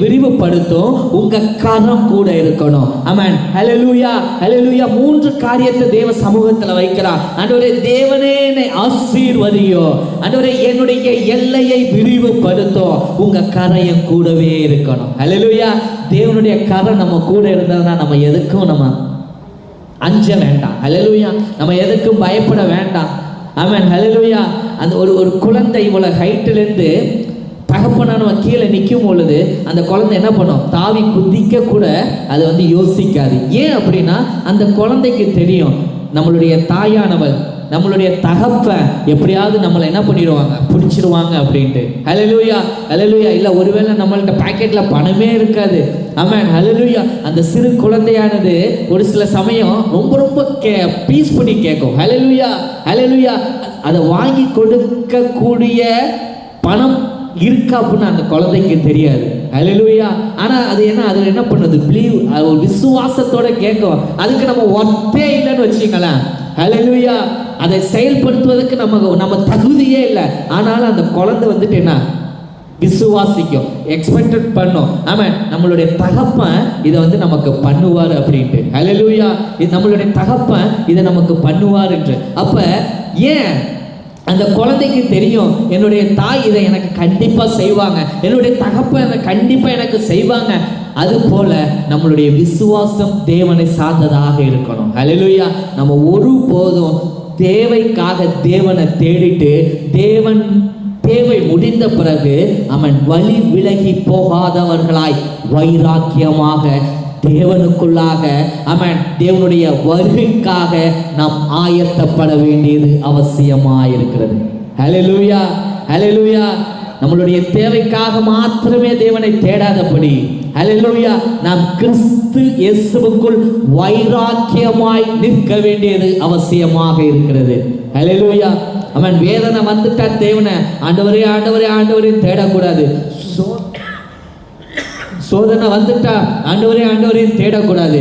விரிவுபடுத்தும், உங்க கரம் கூட இருக்கணும். ஆமென். ஹல்லேலூயா. ஹல்லேலூயா. 3 காரியத்தை தேவ சமூகத்துல வைக்கிறார். ஆண்டவரே, தேவனே என்னை ஆசீர்வதியும், ஆண்டவரே என்னுடைய எல்லையை விரிவுபடுத்தும், உங்க கரையும் கூடவே இருக்கணும். ஹல்லேலூயா. தேவனுடைய கரம் நம்ம கூட இருந்ததுன்னா நம்ம எதுக்கும் நம்ம அஞ்ச வேண்டாம். ஹல்லேலூயா. நம்ம எதுக்கும் பயப்பட வேண்டாம். ஆமென். ஹல்லேலூயா. அந்த ஒரு குழந்தை இவ்வளவு ஹைட்டிலிருந்து தகப்பனானவன் கீழே நிற்கும் பொழுது அந்த குழந்தை என்ன பண்ணும், தாவி குதிக்க கூட அது வந்து யோசிக்காது. ஏன் அப்படின்னா அந்த குழந்தைக்கு தெரியும் நம்மளுடைய தாயானவள், நம்மளுடைய தகப்பன் எப்படியாவது நம்மளை என்ன பண்ணிடுவாங்க, பிடிச்சிடுவாங்க அப்படின்ட்டு. ஹல்லேலூயா, ஹல்லேலூயா. இல்லை ஒருவேளை நம்மள்ட்ட பாக்கெட்ல பணமே இருக்காது. ஆமென், ஹல்லேலூயா. அந்த சிறு குழந்தையானது ஒரு சில சமயம் ரொம்ப ரொம்ப பீஸ் பண்ணி கேட்கும். ஹல்லேலூயா, ஹல்லேலூயா. அதை வாங்கி கொடுக்கக்கூடிய பணம் இருக்கா அப்படின்னு அந்த குழந்தைக்கு தெரியாது. ஹல்லேலூயா. ஆனா அது என்ன பண்ணுது, பிலீவ், ஒரு விசுவாசத்தோட கேட்கும். அதுக்கு நம்ம ஒர்த்தே இல்லைன்னு வச்சுங்களேன். ஹல்லேலூயா. அதை செயல்படுத்துவதற்கு நம்ம தகுதியே இல்லை. ஆனாலும் அந்த குழந்தை வந்துட்டு என்ன விசுவாசிக்கும், எக்ஸ்பெக்டட் பண்ணும். ஆமாம், நம்மளுடைய தகப்பன் இதை வந்து நமக்கு பண்ணுவார் அப்படின்ட்டு. ஹல்லேலூயா. இது நம்மளுடைய தகப்பன் இதை நமக்கு பண்ணுவார் என்று. அப்ப ஏன் அந்த குழந்தைக்கு தெரியும் என்னுடைய தாய் இதை எனக்கு கண்டிப்பா செய்வாங்க, என்னுடைய தகப்பன் இதை கண்டிப்பா எனக்கு செய்வாங்க. அது போல நம்மளுடைய விசுவாசம் தேவனை சார்ந்ததாக இருக்கணும். ஹல்லேலூயா. நம்ம ஒருபோதும் தேவைக்காக தேவனை தேடிட்டு தேவன் தேவை முடிந்த பிறகு அவன் வழி விலகி போகாதவர்களாய் வைராக்கியமாக தேவனுக்குள்ளாக அவன் தேவனுடைய வருகைக்காக நாம் ஆயத்தப்பட வேண்டியது அவசியமாயிருக்கிறது. ஹல்லேலூயா, ஹல்லேலூயா. நம்மளுடைய தேவைக்காக மாத்திரமே தேவனை தேடாதபடி, ஹல்லேலூயா, நாம் கிறிஸ்து இயேசுவுக்குள் வைராக்கியமாய் நிற்க வேண்டியது அவசியமாக இருக்கிறது. ஹல்லேலூயா. அவன் வேதனை வந்துட்டா தேவனை ஆண்டவரே ஆண்டவரே ஆண்டவரே தேடக்கூடாது. சோதனை வந்துட்டா ஆண்டவரே ஆண்டவரே தேடக்கூடாது.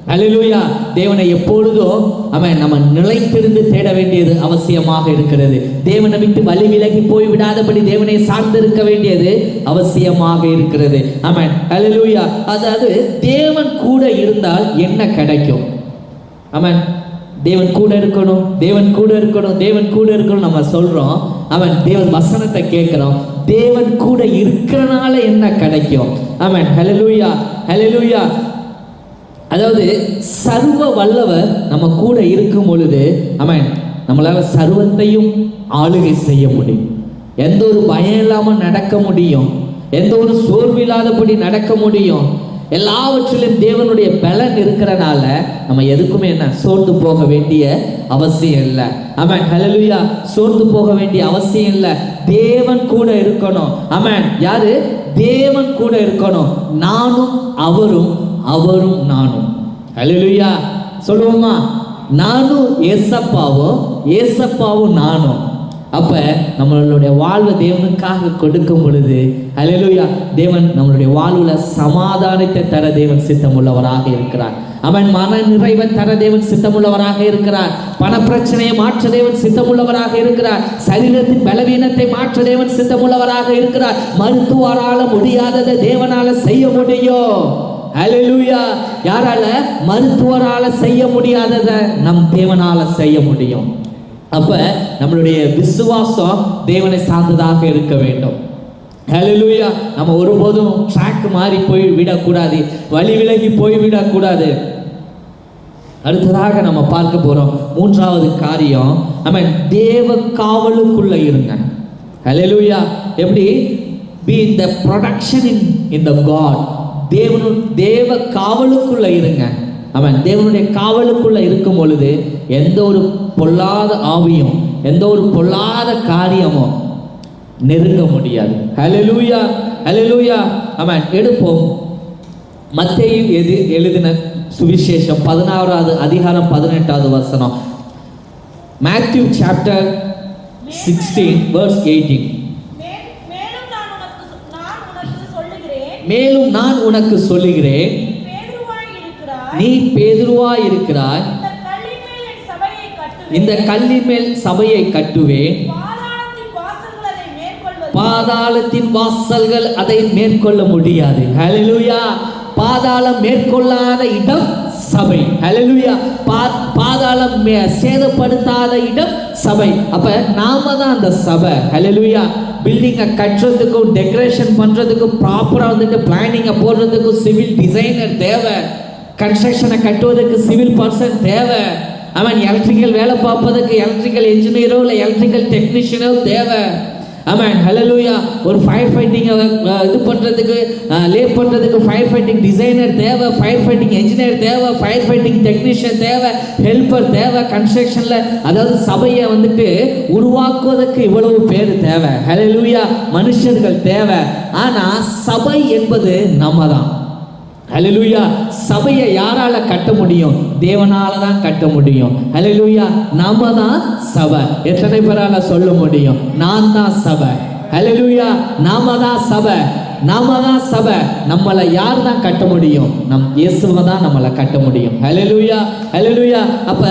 ஹல்லேலூயா. தேவனை எப்பொழுதும் அவன் நம்ம நிலைத்திருந்து தேட வேண்டியது அவசியமாக இருக்கிறது. தேவனை விட்டு வழி விலகி போய் விடாதபடி தேவனை சார்ந்திருக்க வேண்டியது அவசியமாக இருக்கிறது. ஆமென், ஹல்லேலூயா. அதாவது தேவன் கூட இருந்தால் என்ன கிடைக்கும்? ஆமென். தேவன் கூட இருக்கணும், தேவன் கூட இருக்கணும், தேவன் கூட இருக்கணும் நம்ம சொல்றோம். அவன் தேவன் வசனத்தை கேட்கிறோம். தேவன் கூட இருக்கிறனால என்ன கிடைக்கும்? ஆமென், ஹல்லேலூயா, ஹல்லேலூயா. அதாவது சர்வ வல்லவர் நம்ம கூட இருக்கும் பொழுது ஆமென், நம்மளால சர்வத்தையும் ஆளுகை செய்ய முடியும். எந்த ஒரு பயம் இல்லாம நடக்க முடியும், எந்த ஒரு சோர்வு இல்லாதபடி நடக்க முடியும். எல்லாவற்றிலும் தேவனுடைய பலன் இருக்கிறனால நம்ம எதுக்குமே என்ன சோர்ந்து போக வேண்டிய அவசியம் இல்லை. ஆமென், ஹல்லேலூயா. சோர்ந்து போக வேண்டிய அவசியம் இல்லை. தேவன் கூட இருக்கணும். ஆமென். யாரு? தேவன் கூட இருக்கணும். நானும் அவரும், அவரும் நானும். ஹல்லேலூயா. சொல்லுவோமா? நானும் ஏசப்பாவும், ஏசப்பாவும் நானும். அப்ப நம்மளுடைய வாழ்வை தேவனுக்காக கொடுக்கும் பொழுது ஹல்லேலூயா, தேவன் நம்மளுடைய வாழ்வுல சமாதானத்தை தர தேவன் சித்தமுள்ளவராக இருக்கிறார். அவன் மன நிறைவை தர தேவன் சித்தமுள்ளவராக இருக்கிறார். பண பிரச்சனையை மாற்ற தேவன் சித்தமுள்ளவராக இருக்கிறார். சரீரத்தின் பலவீனத்தை மாற்ற தேவன் சித்தமுள்ளவராக இருக்கிறார். மருத்துவரால முடியாததை தேவனால செய்ய முடியும். ஹல்லேலூயா. யாரால? மருத்துவரால செய்ய முடியாததை நம் தேவனால செய்ய முடியும். அப்ப நம்மளுடைய விசுவாசம் தேவனை சார்ந்ததாக இருக்க வேண்டும். ஹல்லேலூயா. நம்ம ஒருபோதும் ட்ராக் மாறி போய் விடக்கூடாது, வழி விலகி போய் விடக்கூடாது. அடுத்ததாக நம்ம பார்க்க போறோம் மூன்றாவது காரியம், நம்ம தேவ காவலுக்குள்ள இருங்க. ஹல்லேலூயா. எப்படி? be in the protection in the God. தேவ காவலுக்குள்ள இருங்க. அவன் தேவனுடைய காவலுக்குள்ள இருக்கும் பொழுது எந்த ஒரு பொல்லாத ஆவியும், எந்த ஒரு பொல்லாத காரியமும் நெருங்க முடியாது. ஹல்லேலூயா, ஹல்லேலூயா. அவன் எடுப்போம் மத்தேயு எழுதின சுவிசேஷம் 16வது அதிகாரம் 18வது வசனம். Matthew chapter 16 verse 18. மேலும் நான் உனக்கு சொல்லுகிறேன், நீ பேதுருவாய் இருக்கிறாய், இந்த கல்லின் மேல் சபையை கட்டுவேன், பாதாளத்தின் வாசல்கள் அதை மேற்கொள்ள முடியாது. ஹல்லேலூயா. பாதாளம் மேற்கொள்ளாத இடம் சபை. ஹல்லேலூயா. பாதாளம் சேதப்படுத்தாத இடம் சபை. அப்ப நாம தான் அந்த சபை. ஹல்லேலூயா. பில்டிங்கை கட்டுறதுக்கும் டெக்கரேஷன் பண்றதுக்கும் ப்ராப்பரா வந்துட்டு பிளானிங்கை போடுறதுக்கும் சிவில் டிசைனர் தேவை. கன்ஸ்ட்ரக்ஷனை கட்டுவதற்கு சிவில் பர்சன் தேவை. அவன் எலக்ட்ரிக்கல் வேலை பார்ப்பதற்கு எலக்ட்ரிக்கல் இன்ஜினியரோ இல்லை எலக்ட்ரிக்கல் டெக்னீஷியனோ தேவை. ஆமென் ஹalleluya. ஒரு ஃபயர் ஃபைட்டிங் இது பண்றதுக்கு லே பண்றதுக்கு ஃபயர் ஃபைட்டிங் டிசைனர் தேவை, ஃபயர் ஃபைட்டிங் என்ஜினியர் தேவை, ஃபயர் ஃபைட்டிங் டெக்னீஷியன் தேவை, ஹெல்ப்பர் தேவை. கன்ஸ்ட்ரக்ஷன்ல அதாவது சபையை வந்துட்டு உருவாக்குவதற்கு இவ்வளவு பேர் தேவை. ஹalleluya. மனுஷர்கள் தேவை. ஆனா சபை என்பது நம்ம தான். ஹalleluya. சபையை யாரால கட்ட முடியும்? தேவனால தான் கட்ட முடியும். ஹalleluya. நாம தான் சபை. எத்தனை பேரால சொல்ல முடியும்? நான் தான் சபை. ஹalleluya. நாம தான் சபை. நாம தான் சபை. நம்மளை யார் தான் கட்ட முடியும்? நம் இயேசுவை தான் நம்மளை கட்ட முடியும். ஹalleluya. ஹalleluya. அப்ப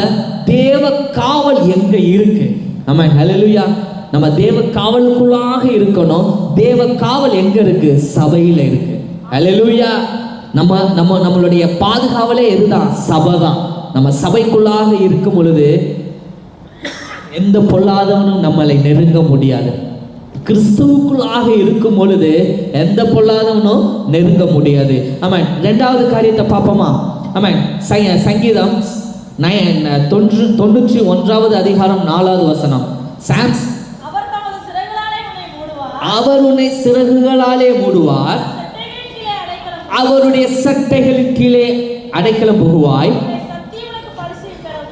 தேவ காவல் எங்க இருக்கு? ஆமென் ஹalleluya. நம்ம தேவ காவலுக்குள்ளாக இருக்கணும். தேவ காவல் எங்க இருக்கு? சபையில இருக்கு. ஹalleluya. நம்மளுடைய பாதுகாவலே இதுதான், சபை தான். நம்ம சபைக்குள்ளாக இருக்கும் பொழுது எந்த பொல்லாதவனும் நம்மளை நெருங்க முடியாது. கிறிஸ்துவுக்குள்ளாக இருக்கும் பொழுது எந்த பொல்லாதவனும் நெருங்க முடியாது. ஆமாம். இரண்டாவது காரியத்தை பார்ப்போமா? ஆமாம். சங்கீதம் 91 அதிகாரம் 4வது வசனம். சாம்ஸ் அவர் உன்னை சிறகுகளாலே மூடுவார், அவருடைய சட்டைகளின் கீழே அடைக்கலம் புகுவாய்,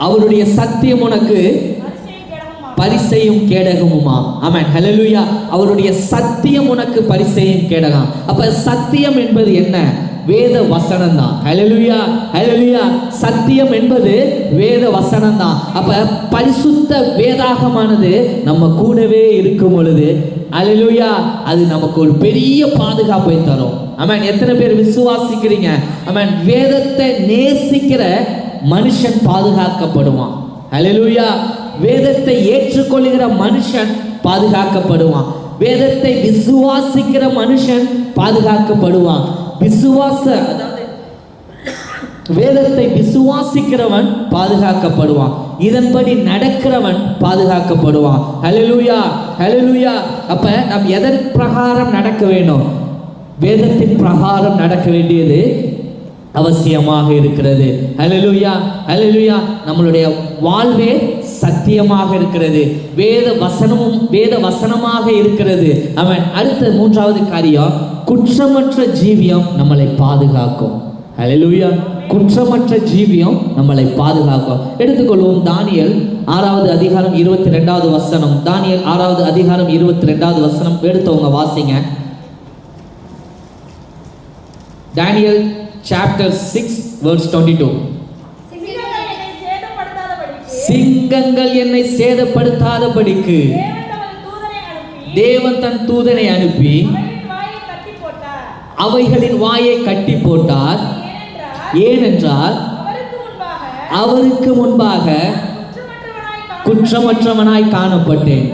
அவருடைய சத்தியம் உனக்கு பரிசையும் கேடகமுமா. ஆமென் ஹalleluya. அவருடைய சத்தியம் உனக்கு பரிசையும் கேடகம். அப்ப சத்தியம் என்பது என்ன? வேத வசனம் தான். ஹalleluya. ஹalleluya. சத்தியம் என்பது வேத வசனம் தான். அப்ப பரிசுத்த வேதாகமானது நம்ம கூடவே இருக்கும் பொழுது ஹalleluya, அது நமக்கு ஒரு பெரிய பாதுகாப்பை தரும். ஆமென். எத்தனை பேர் விசுவாசிக்கிறீங்க? ஆமென். வேதத்தை நேசிக்கிற மனுஷன் பாதுகாக்கப்படுவான். ஹalleluya. வேதத்தை ஏற்றுக்கொள்ளுகிற மனுஷன் பாதுகாக்கப்படுவான். வேதத்தை விசுவாசிக்கிற மனுஷன் பாதுகாக்கப்படுவான். அதாவது வேதத்தை விசுவாசிக்கிறவன் பாதுகாக்கப்படுவான். இதன்படி நடக்கிறவன் பாதுகாக்கப்படுவான். ஹalleluya. ஹalleluya. அப்ப நாம் எதன் பிரகாரம் நடக்க வேண்டும்? வேதத்தின் பிரகாரம் நடக்க வேண்டியது அவசியமாக இருக்கிறது. ஹalleluya. ஹalleluya. நம்மளுடைய வாழ்வே சத்தியமாக இருக்கிறது. வேத வசனமாக இருக்கிறது. அவன் அடுத்த மூன்றாவது காரியம், குற்றமற்ற ஜீவியம் நம்மளை பாதுகாக்கும். ஹalleluya. குற்றமற்ற ஜீவியம் நம்மளை பாதுகாக்கும். எடுத்துக்கொள்வோம் தானியேல் 6வது அதிகாரம் 22வது வசனம். தானியேல் 6வது அதிகாரம் 22வது வசனம். எடுத்தவங்க வாசிங்க. Daniel chapter 6 verse 22. சிங்கங்கள் என்னை சேதப்படுத்தாதபடிக்கு தேவன் தன் தூதனை அனுப்பி அவைகளின் வாயை கட்டி போட்டார். ஏனென்றால் அவருக்கு முன்பாக குற்றமற்றவனாய் காணப்பட்டேன்.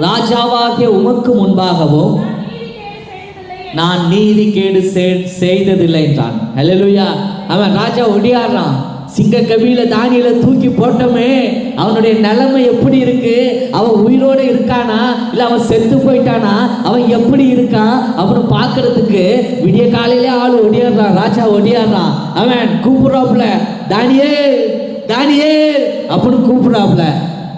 ராஜாவாகிய உமக்கு முன்பாகவும் நான் நீதி கேடு செய்ததில்லை என்றான். ஹalleluya. அவன் ராஜா ஒடியாடுறான். சிங்க கபில தானியேலை தூக்கி போட்டோமே, அவனுடைய நிலைமை எப்படி இருக்கு? அவன் உயிரோடு இருக்கானா இல்ல அவன் செத்து போயிட்டானா? அவன் எப்படி இருக்கான் அவனை பார்க்கறதுக்கு விடிய காலையிலே ஆள் ஒடியாடுறான். ராஜா ஒடியாடுறான். அவன் கூப்பிடுறாப்புல, தானியேல் தானியேல் அப்படின்னு கூப்பிடுறாப்புல.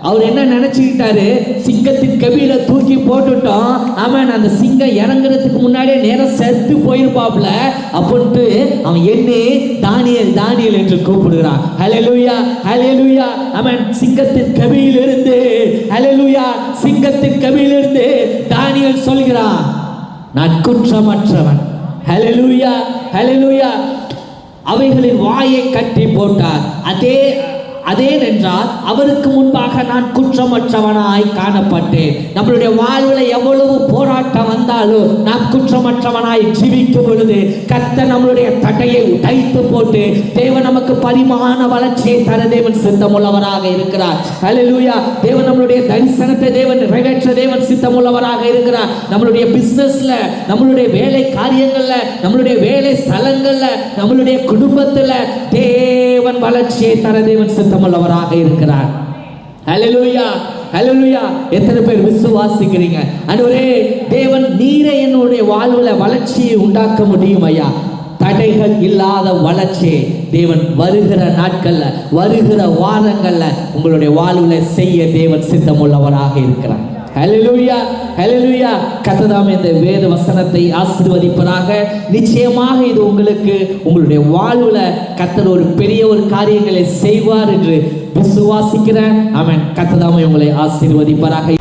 அவர் என்ன நினைச்சுக்கிட்டாரு? சிங்கத்தின் கபில தூக்கி போட்டுட்டோம். அவன் அந்த சிங்கம் இறங்குறதுக்கு முன்னாடியே நேரம் செத்து போயிருப்பாப்ல அப்படின்ட்டு அவன் எண்ணி தானியேல் தானியேல் என்று கூப்பிடுகிறான். ஹalleluya. ஹalleluya. அவன் சிங்கத்தின் கபியிலிருந்து ஹalleluya சிங்கத்தின் கபியிலிருந்து தானியேல் சொல்கிறான், நான் குற்றமற்றவன். ஹalleluya. ஹalleluya. அவைகளின் வாயை கட்டி போட்டார். அதேனென்றால் அவருக்கு முன்பாக நான் குற்றமற்றவனாய் காணப்பட்டேன். நம்மளுடைய வாழ்வில் எவ்வளவு போராட்டம் வந்தாலும் நாம் குற்றமற்றவனாய் ஜீவிக்கும் பொழுது கர்த்தர் நம்மளுடைய தடையை உடைத்து போட்டு தேவன் நமக்கு பரிமாண வளர்ச்சியை தர தேவன் சித்தமுள்ளவராக இருக்கிறார். ஹalleluya. தேவன் நம்மளுடைய தரிசனத்தை தேவன் நிறைவேற்ற தேவன் சித்தமுள்ளவராக இருக்கிறார். நம்மளுடைய பிசினஸ்ல, நம்மளுடைய வேலை காரியங்கள்ல, நம்மளுடைய வேலை ஸ்தலங்கள்ல, நம்மளுடைய குடும்பத்துல தேவன் வளர்ச்சியை தர தேவன் சித்தமுள்ளவராக இருக்கிறார். ஹalleluya. ஹalleluya. எத்தனை பேர் விசுவாசிக்கிறீங்க? ஆண்டவரே, தேவன் நீரே என்னுடைய வாழ்வுல வளர்ச்சியை உண்டாக்க முடியும் ஐயா. தடைகள் இல்லாத வளர்ச்சி தேவன் வருகிற நாட்கள்ல, வருகிற வாரங்கள்ல உங்களுடைய வாழ்வுல செய்ய தேவன் சித்தமுள்ளவராக இருக்கிறார். ஹல்லேலூயா, ஹல்லேலூயா. கர்த்தர் இந்த வேத வசனத்தை ஆசீர்வதிப்பதாக. நிச்சயமாக இது உங்களுக்கு உங்களுடைய வாழ்வுல கர்த்தர் ஒரு பெரிய ஒரு காரியங்களை செய்வார் என்று விசுவாசிக்கிறேன். ஆமென். கர்த்தர் உங்களை ஆசீர்வதிப்பதாக.